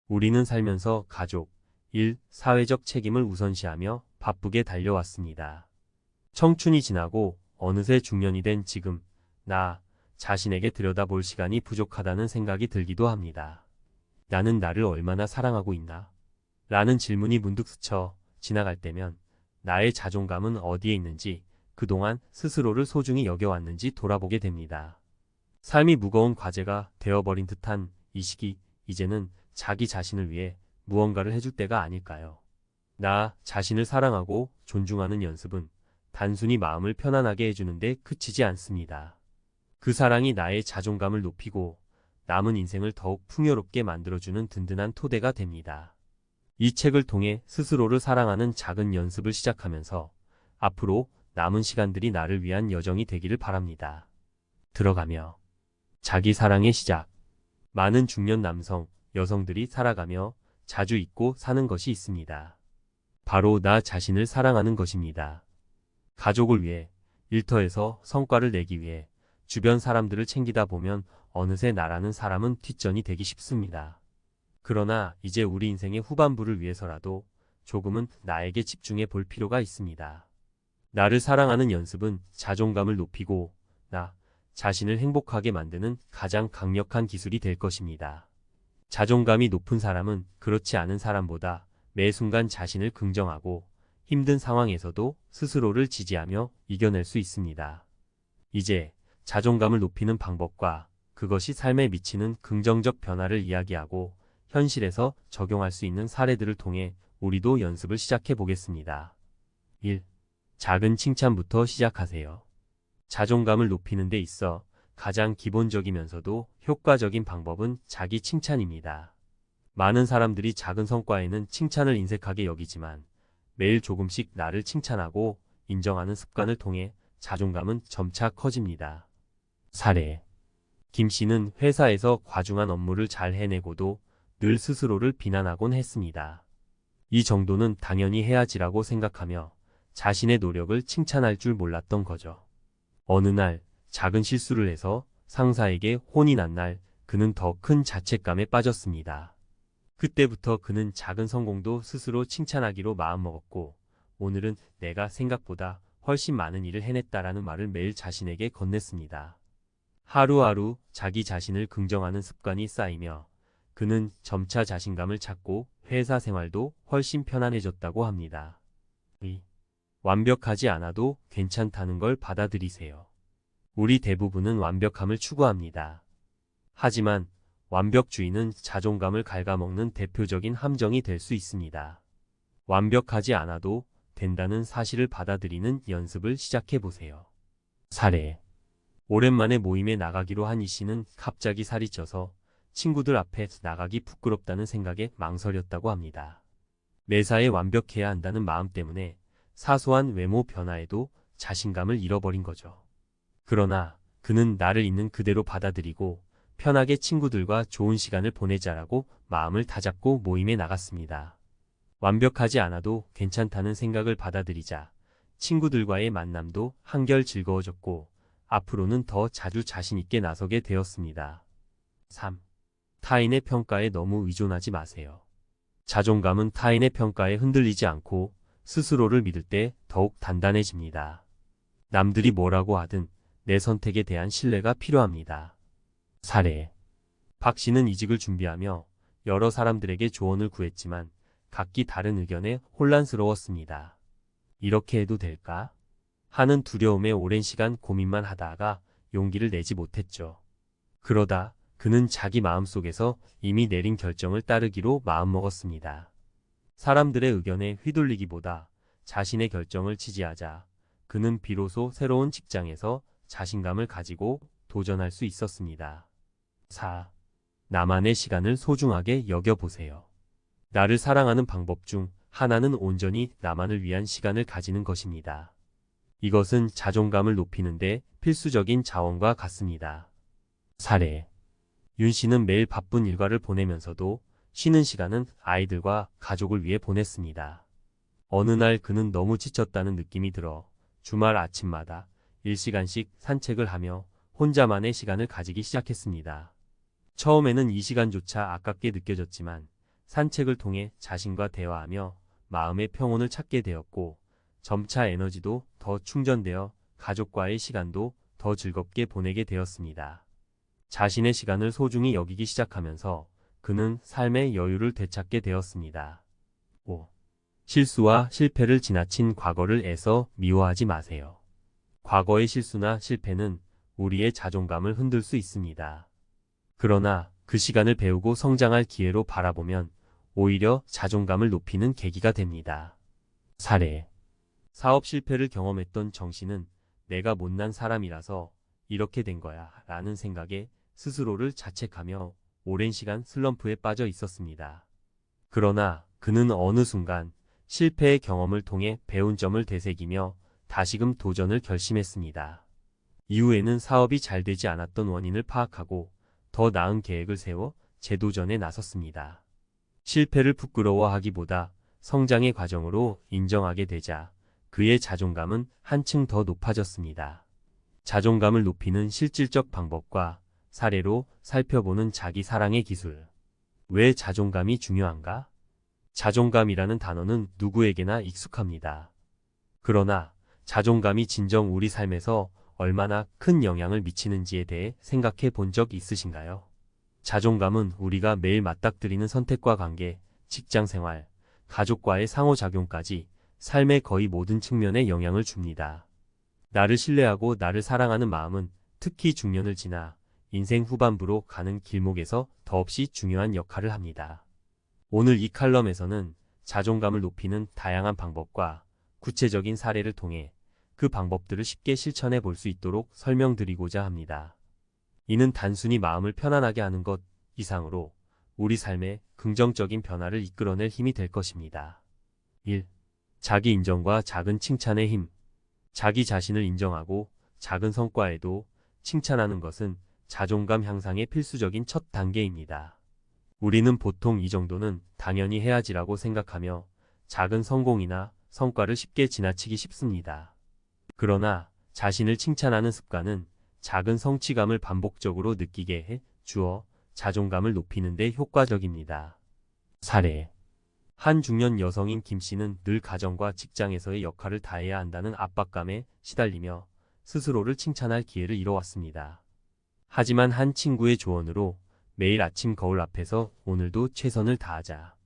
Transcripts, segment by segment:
우리는 살면서 가족, 일, 사회적 책임을 우선시하며 바쁘게 달려왔습니다. 청춘이 지나고 어느새 중년이 된 지금, 나 자신에게 들여다볼 시간이 부족하다는 생각이 들기도 합니다. 나는 나를 얼마나 사랑하고 있나? 라는 질문이 문득 스쳐 지나갈 때면 나의 자존감은 어디에 있는지, 그동안 스스로를 소중히 여겨왔는지 돌아보게 됩니다. 삶이 무거운 과제가 되어버린 듯한 이 시기, 이제는 자기 자신을 위해 무언가를 해줄 때가 아닐까요? 나 자신을 사랑하고 존중하는 연습은 단순히 마음을 편안하게 해주는데 그치지 않습니다. 그 사랑이 나의 자존감을 높이고 남은 인생을 더욱 풍요롭게 만들어주는 든든한 토대가 됩니다. 이 책을 통해 스스로를 사랑하는 작은 연습을 시작하면서 앞으로 남은 시간들이 나를 위한 여정이 되기를 바랍니다. 들어가며 자기 사랑의 시작. 많은 중년 남성, 여성들이 살아가며 자주 잊고 사는 것이 있습니다. 바로 나 자신을 사랑하는 것입니다. 가족을 위해, 일터에서 성과를 내기 위해 주변 사람들을 챙기다 보면 어느새 나라는 사람은 뒷전이 되기 쉽습니다. 그러나 이제 우리 인생의 후반부를 위해서라도 조금은 나에게 집중해 볼 필요가 있습니다. 나를 사랑하는 연습은 자존감을 높이고 나 자신을 행복하게 만드는 가장 강력한 기술이 될 것입니다. 자존감이 높은 사람은 그렇지 않은 사람보다 매 순간 자신을 긍정하고 힘든 상황에서도 스스로를 지지하며 이겨낼 수 있습니다. 이제 자존감을 높이는 방법과 그것이 삶에 미치는 긍정적 변화를 이야기하고 현실에서 적용할 수 있는 사례들을 통해 우리도 연습을 시작해 보겠습니다. 1. 작은 칭찬부터 시작하세요. 자존감을 높이는 데 있어 가장 기본적이면서도 효과적인 방법은 자기 칭찬입니다. 많은 사람들이 작은 성과에는 칭찬을 인색하게 여기지만 매일 조금씩 나를 칭찬하고 인정하는 습관을 통해 자존감은 점차 커집니다. 사례. 김 씨는 회사에서 과중한 업무를 잘 해내고도 늘 스스로를 비난하곤 했습니다. 이 정도는 당연히 해야지라고 생각하며 자신의 노력을 칭찬할 줄 몰랐던 거죠. 어느 날 작은 실수를 해서 상사에게 혼이 난 날 그는 더 큰 자책감에 빠졌습니다. 그때부터 그는 작은 성공도 스스로 칭찬하기로 마음먹었고 오늘은 내가 생각보다 훨씬 많은 일을 해냈다라는 말을 매일 자신에게 건넸습니다. 하루하루 자기 자신을 긍정하는 습관이 쌓이며 그는 점차 자신감을 찾고 회사 생활도 훨씬 편안해졌다고 합니다. 2. 완벽하지 않아도 괜찮다는 걸 받아들이세요. 우리 대부분은 완벽함을 추구합니다. 하지만 완벽주의는 자존감을 갉아먹는 대표적인 함정이 될 수 있습니다. 완벽하지 않아도 된다는 사실을 받아들이는 연습을 시작해 보세요. 사례. 오랜만에 모임에 나가기로 한 이 씨는 갑자기 살이 쪄서 친구들 앞에 나가기 부끄럽다는 생각에 망설였다고 합니다. 매사에 완벽해야 한다는 마음 때문에 사소한 외모 변화에도 자신감을 잃어버린 거죠. 그러나 그는 나를 있는 그대로 받아들이고 편하게 친구들과 좋은 시간을 보내자라고 마음을 다잡고 모임에 나갔습니다. 완벽하지 않아도 괜찮다는 생각을 받아들이자 친구들과의 만남도 한결 즐거워졌고 앞으로는 더 자주 자신 있게 나서게 되었습니다. 3. 타인의 평가에 너무 의존하지 마세요. 자존감은 타인의 평가에 흔들리지 않고 스스로를 믿을 때 더욱 단단해집니다. 남들이 뭐라고 하든 내 선택에 대한 신뢰가 필요합니다. 사례. 박 씨는 이직을 준비하며 여러 사람들에게 조언을 구했지만 각기 다른 의견에 혼란스러웠습니다. 이렇게 해도 될까? 하는 두려움에 오랜 시간 고민만 하다가 용기를 내지 못했죠. 그러다 그는 자기 마음속에서 이미 내린 결정을 따르기로 마음먹었습니다. 사람들의 의견에 휘둘리기보다 자신의 결정을 지지하자 그는 비로소 새로운 직장에서 자신감을 가지고 도전할 수 있었습니다. 4. 나만의 시간을 소중하게 여겨보세요. 나를 사랑하는 방법 중 하나는 온전히 나만을 위한 시간을 가지는 것입니다. 이것은 자존감을 높이는데 필수적인 자원과 같습니다. 사례. 윤 씨는 매일 바쁜 일과를 보내면서도 쉬는 시간은 아이들과 가족을 위해 보냈습니다. 어느 날 그는 너무 지쳤다는 느낌이 들어 주말 아침마다 1시간씩 산책을 하며 혼자만의 시간을 가지기 시작했습니다. 처음에는 이 시간조차 아깝게 느껴졌지만 산책을 통해 자신과 대화하며 마음의 평온을 찾게 되었고, 점차 에너지도 더 충전되어 가족과의 시간도 더 즐겁게 보내게 되었습니다. 자신의 시간을 소중히 여기기 시작하면서 그는 삶의 여유를 되찾게 되었습니다. 5. 실수와 실패를 지나친 과거를 애써 미워하지 마세요. 과거의 실수나 실패는 우리의 자존감을 흔들 수 있습니다. 그러나 그 시간을 배우고 성장할 기회로 바라보면 오히려 자존감을 높이는 계기가 됩니다. 사례. 사업 실패를 경험했던 정 씨는 내가 못난 사람이라서 이렇게 된 거야 라는 생각에 스스로를 자책하며 오랜 시간 슬럼프에 빠져 있었습니다. 그러나 그는 어느 순간 실패의 경험을 통해 배운 점을 되새기며 다시금 도전을 결심했습니다. 이후에는 사업이 잘 되지 않았던 원인을 파악하고 더 나은 계획을 세워 재도전에 나섰습니다. 실패를 부끄러워하기보다 성장의 과정으로 인정하게 되자 그의 자존감은 한층 더 높아졌습니다. 자존감을 높이는 실질적 방법과 사례로 살펴보는 자기 사랑의 기술. 왜 자존감이 중요한가? 자존감이라는 단어는 누구에게나 익숙합니다. 그러나 자존감이 진정 우리 삶에서 얼마나 큰 영향을 미치는지에 대해 생각해 본 적 있으신가요? 자존감은 우리가 매일 맞닥뜨리는 선택과 관계, 직장생활, 가족과의 상호작용까지 삶의 거의 모든 측면에 영향을 줍니다. 나를 신뢰하고 나를 사랑하는 마음은 특히 중년을 지나 인생 후반부로 가는 길목에서 더없이 중요한 역할을 합니다. 오늘 이 칼럼에서는 자존감을 높이는 다양한 방법과 구체적인 사례를 통해 그 방법들을 쉽게 실천해 볼 수 있도록 설명드리고자 합니다. 이는 단순히 마음을 편안하게 하는 것 이상으로 우리 삶에 긍정적인 변화를 이끌어낼 힘이 될 것입니다. 1. 자기 인정과 작은 칭찬의 힘. 자기 자신을 인정하고 작은 성과에도 칭찬하는 것은 자존감 향상의 필수적인 첫 단계입니다. 우리는 보통 이 정도는 당연히 해야지라고 생각하며 작은 성공이나 성과를 쉽게 지나치기 쉽습니다. 그러나 자신을 칭찬하는 습관은 작은 성취감을 반복적으로 느끼게 해 주어 자존감을 높이는 데 효과적입니다. 사례. 한 중년 여성인 김 씨는 늘 가정과 직장에서의 역할을 다해야 한다는 압박감에 시달리며 스스로를 칭찬할 기회를 잃어왔습니다. 하지만 한 친구의 조언으로 매일 아침 거울 앞에서 오늘도 최선을 다하자.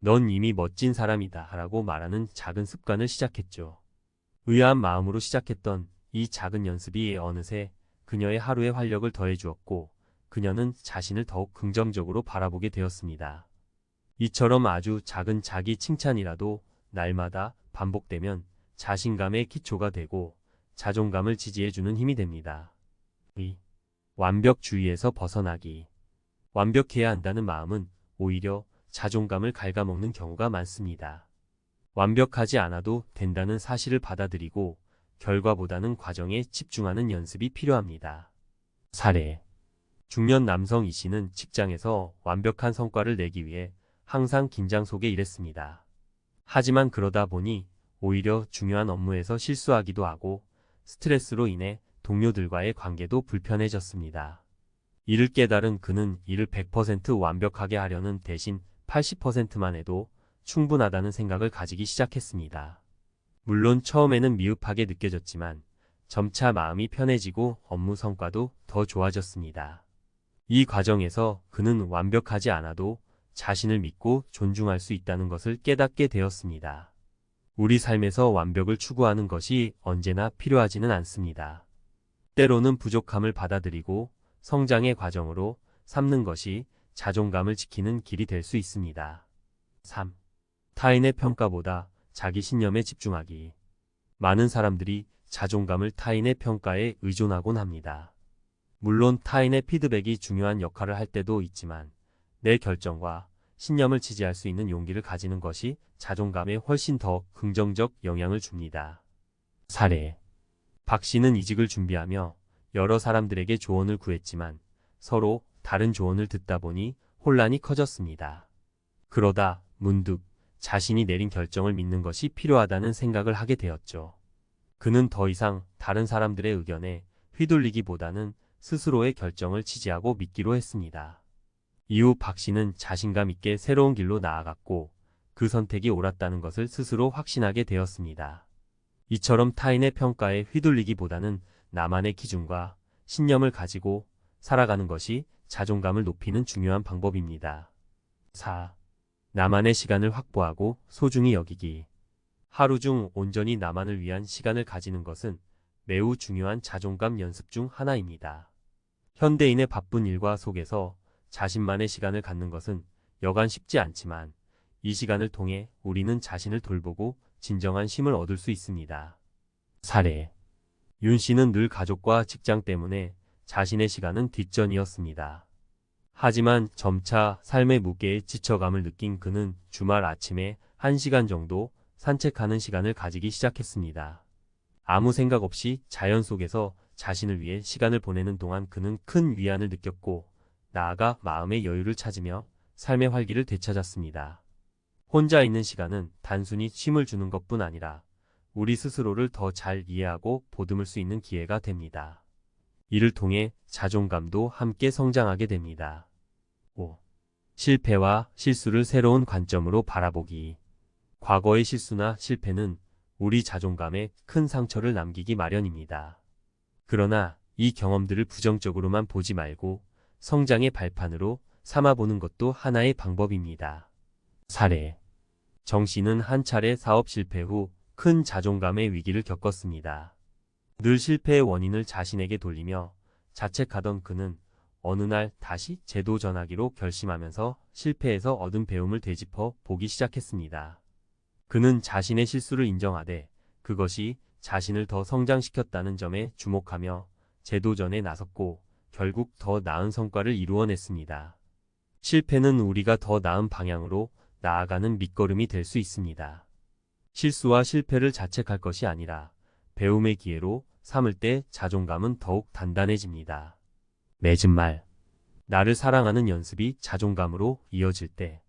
넌 이미 멋진 사람이다 라고 말하는 작은 습관을 시작했죠. 의아한 마음으로 시작했던 이 작은 연습이 어느새 그녀의 하루에 활력을 더해주었고 그녀는 자신을 더욱 긍정적으로 바라보게 되었습니다. 이처럼 아주 작은 자기 칭찬이라도 날마다 반복되면 자신감의 기초가 되고 자존감을 지지해주는 힘이 됩니다. 2. 완벽주의에서 벗어나기. 완벽해야 한다는 마음은 오히려 자존감을 갉아먹는 경우가 많습니다. 완벽하지 않아도 된다는 사실을 받아들이고 결과보다는 과정에 집중하는 연습이 필요합니다. 사례. 중년 남성 이 씨는 직장에서 완벽한 성과를 내기 위해 항상 긴장 속에 일했습니다. 하지만 그러다 보니 오히려 중요한 업무에서 실수하기도 하고 스트레스로 인해 동료들과의 관계도 불편해졌습니다. 이를 깨달은 그는 일을 100% 완벽하게 하려는 대신 80%만 해도 충분하다는 생각을 가지기 시작했습니다. 물론 처음에는 미흡하게 느껴졌지만 점차 마음이 편해지고 업무 성과도 더 좋아졌습니다. 이 과정에서 그는 완벽하지 않아도 자신을 믿고 존중할 수 있다는 것을 깨닫게 되었습니다. 우리 삶에서 완벽을 추구하는 것이 언제나 필요하지는 않습니다. 때로는 부족함을 받아들이고 성장의 과정으로 삼는 것이 자존감을 지키는 길이 될 수 있습니다. 3. 타인의 평가보다 자기 신념에 집중하기. 많은 사람들이 자존감을 타인의 평가에 의존하곤 합니다. 물론 타인의 피드백이 중요한 역할을 할 때도 있지만 내 결정과 신념을 지지할 수 있는 용기를 가지는 것이 자존감에 훨씬 더 긍정적 영향을 줍니다. 사례. 박 씨는 이직을 준비하며 여러 사람들에게 조언을 구했지만 서로 다른 조언을 듣다 보니 혼란이 커졌습니다. 그러다 문득 자신이 내린 결정을 믿는 것이 필요하다는 생각을 하게 되었죠. 그는 더 이상 다른 사람들의 의견에 휘둘리기보다는 스스로의 결정을 지지하고 믿기로 했습니다. 이후 박 씨는 자신감 있게 새로운 길로 나아갔고 그 선택이 옳았다는 것을 스스로 확신하게 되었습니다. 이처럼 타인의 평가에 휘둘리기보다는 나만의 기준과 신념을 가지고 살아가는 것이 자존감을 높이는 중요한 방법입니다. 4. 나만의 시간을 확보하고 소중히 여기기. 하루 중 온전히 나만을 위한 시간을 가지는 것은 매우 중요한 자존감 연습 중 하나입니다. 현대인의 바쁜 일과 속에서 자신만의 시간을 갖는 것은 여간 쉽지 않지만 이 시간을 통해 우리는 자신을 돌보고 진정한 쉼을 얻을 수 있습니다. 사례. 윤 씨는 늘 가족과 직장 때문에 자신의 시간은 뒷전이었습니다. 하지만 점차 삶의 무게에 지쳐감을 느낀 그는 주말 아침에 1시간 정도 산책하는 시간을 가지기 시작했습니다. 아무 생각 없이 자연 속에서 자신을 위해 시간을 보내는 동안 그는 큰 위안을 느꼈고 나아가 마음의 여유를 찾으며 삶의 활기를 되찾았습니다. 혼자 있는 시간은 단순히 쉼을 주는 것뿐 아니라 우리 스스로를 더 잘 이해하고 보듬을 수 있는 기회가 됩니다. 이를 통해 자존감도 함께 성장하게 됩니다. 5. 실패와 실수를 새로운 관점으로 바라보기. 과거의 실수나 실패는 우리 자존감에 큰 상처를 남기기 마련입니다. 그러나 이 경험들을 부정적으로만 보지 말고 성장의 발판으로 삼아보는 것도 하나의 방법입니다. 사례. 정 씨는 한 차례 사업 실패 후 큰 자존감의 위기를 겪었습니다. 늘 실패의 원인을 자신에게 돌리며 자책하던 그는 어느 날 다시 재도전하기로 결심하면서 실패에서 얻은 배움을 되짚어 보기 시작했습니다. 그는 자신의 실수를 인정하되 그것이 자신을 더 성장시켰다는 점에 주목하며 재도전에 나섰고 결국 더 나은 성과를 이루어냈습니다. 실패는 우리가 더 나은 방향으로 나아가는 밑거름이 될 수 있습니다. 실수와 실패를 자책할 것이 아니라 배움의 기회로 삼을 때 자존감은 더욱 단단해집니다. 맺은 말. 나를 사랑하는 연습이 자존감으로 이어질 때.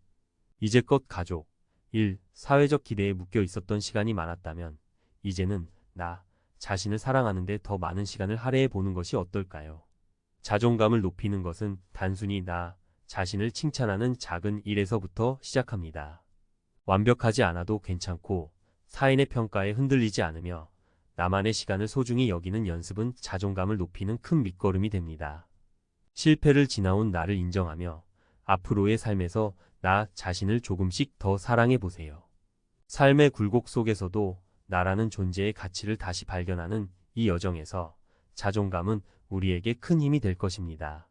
이제껏 가족, 일, 사회적 기대에 묶여 있었던 시간이 많았다면 이제는 나 자신을 사랑하는 데 더 많은 시간을 할애해 보는 것이 어떨까요? 자존감을 높이는 것은 단순히 나 자신을 칭찬하는 작은 일에서부터 시작합니다. 완벽하지 않아도 괜찮고 타인의 평가에 흔들리지 않으며 나만의 시간을 소중히 여기는 연습은 자존감을 높이는 큰 밑거름이 됩니다. 실패를 지나온 나를 인정하며 앞으로의 삶에서 나 자신을 조금씩 더 사랑해 보세요. 삶의 굴곡 속에서도 나라는 존재의 가치를 다시 발견하는 이 여정에서 자존감은 우리에게 큰 힘이 될 것입니다.